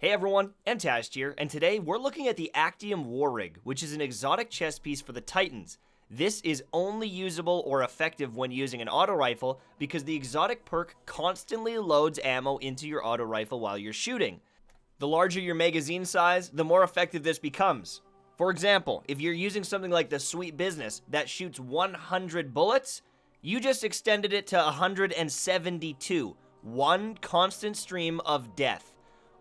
Hey everyone, Mtashed here, and today we're looking at the Actium War Rig, which is an exotic chest piece for the Titans. This is only usable or effective when using an auto rifle because the exotic perk constantly loads ammo into your auto rifle while you're shooting. The larger your magazine size, the more effective this becomes. For example, if you're using something like the Sweet Business that shoots 100 bullets, you just extended it to 172, one constant stream of death.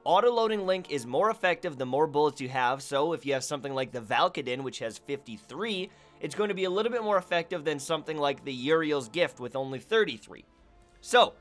Auto-loading Link is more effective the more bullets you have, so if you have something like the Valkadin, which has 53, it's going to be a little bit more effective than something like the Uriel's Gift with only 33. So,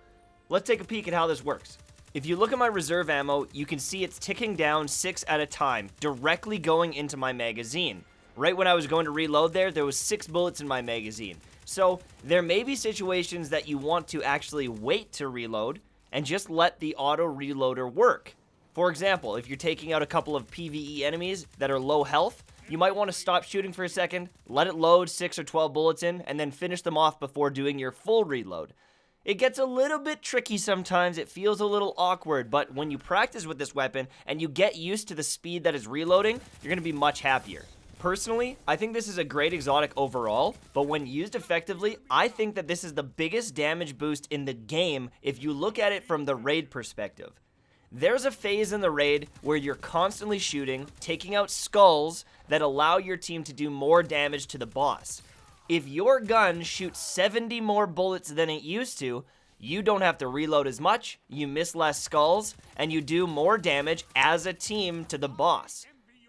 let's take a peek at how this works. If you look at my reserve ammo, you can see it's ticking down 6 at a time, directly going into my magazine. Right when I was going to reload there was 6 bullets in my magazine. So, there may be situations that you want to actually wait to reload, and just let the auto-reloader work. For example, if you're taking out a couple of PvE enemies that are low health, you might want to stop shooting for a second, let it load 6 or 12 bullets in, and then finish them off before doing your full reload. It gets a little bit tricky sometimes, it feels a little awkward, but when you practice with this weapon and you get used to the speed that is reloading, you're going to be much happier. Personally, I think this is a great exotic overall, but when used effectively, I think that this is the biggest damage boost in the game if you look at it from the raid perspective. There's a phase in the raid where you're constantly shooting, taking out skulls that allow your team to do more damage to the boss. If your gun shoots 70 more bullets than it used to, you don't have to reload as much, you miss less skulls, and you do more damage as a team to the boss.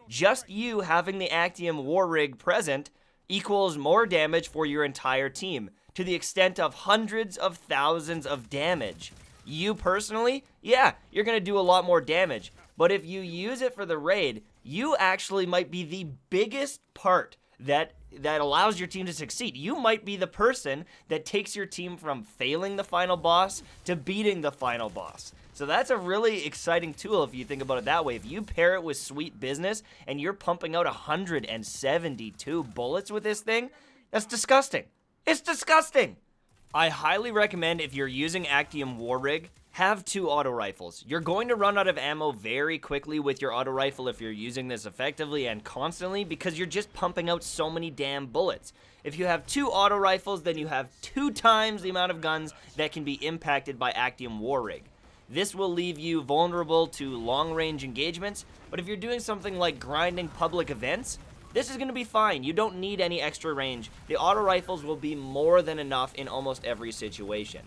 Just you having the Actium War Rig present equals more damage for your entire team, to the extent of hundreds of thousands of damage. You personally, yeah, you're going to do a lot more damage, but if you use it for the raid, you actually might be the biggest part that allows your team to succeed. You might be the person that takes your team from failing the final boss to beating the final boss. So that's a really exciting tool if you think about it that way. If you pair it with Sweet Business and you're pumping out 172 bullets with this thing, that's disgusting. It's disgusting. I highly recommend if you're using Actium War Rig, have 2 auto rifles. You're going to run out of ammo very quickly with your auto rifle if you're using this effectively and constantly because you're just pumping out so many damn bullets. If you have 2 auto rifles, then you have 2 times the amount of guns that can be impacted by Actium War Rig. This will leave you vulnerable to long-range engagements, but if you're doing something like grinding public events, this is going to be fine. You don't need any extra range. The auto rifles will be more than enough in almost every situation.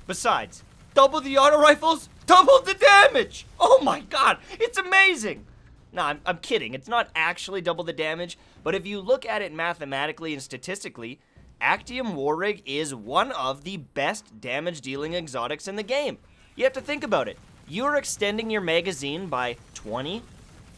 Besides, double the auto rifles, double the damage! Oh my god, it's amazing! Nah, I'm kidding. It's not actually double the damage, but if you look at it mathematically and statistically, Actium War Rig is one of the best damage-dealing exotics in the game. You have to think about it. You're extending your magazine by 20,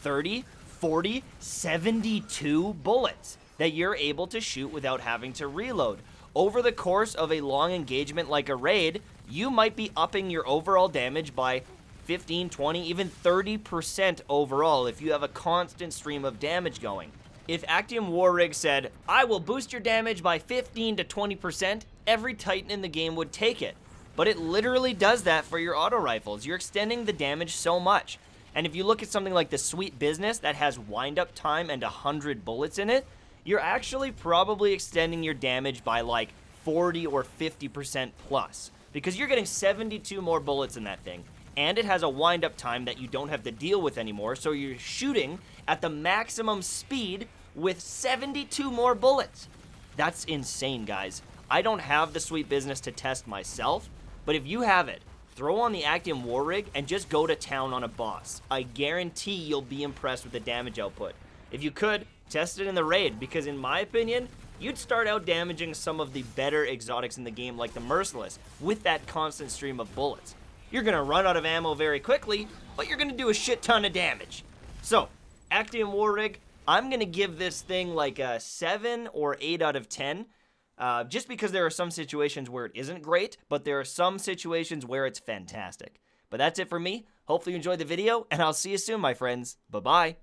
30, 40, 72 bullets that you're able to shoot without having to reload. Over the course of a long engagement like a raid, you might be upping your overall damage by 15, 20, even 30% overall if you have a constant stream of damage going. If Actium War Rig said, I will boost your damage by 15 to 20%, every Titan in the game would take it. But it literally does that for your auto rifles. You're extending the damage so much. And if you look at something like the Sweet Business that has wind-up time and 100 bullets in it, you're actually probably extending your damage by like 40 or 50% plus. Because you're getting 72 more bullets in that thing. And it has a wind-up time that you don't have to deal with anymore, so you're shooting at the maximum speed with 72 more bullets. That's insane, guys. I don't have the Sweet Business to test myself, but if you have it, throw on the Actium War Rig and just go to town on a boss. I guarantee you'll be impressed with the damage output. If you could, test it in the raid, because in my opinion, you'd start out damaging some of the better exotics in the game like the Merciless with that constant stream of bullets. You're going to run out of ammo very quickly, but you're going to do a shit ton of damage. So, Actium War Rig, I'm going to give this thing like a 7 or 8 out of 10. Just because there are some situations where it isn't great, but there are some situations where it's fantastic. But that's it for me. Hopefully you enjoyed the video, and I'll see you soon, my friends. Bye-bye.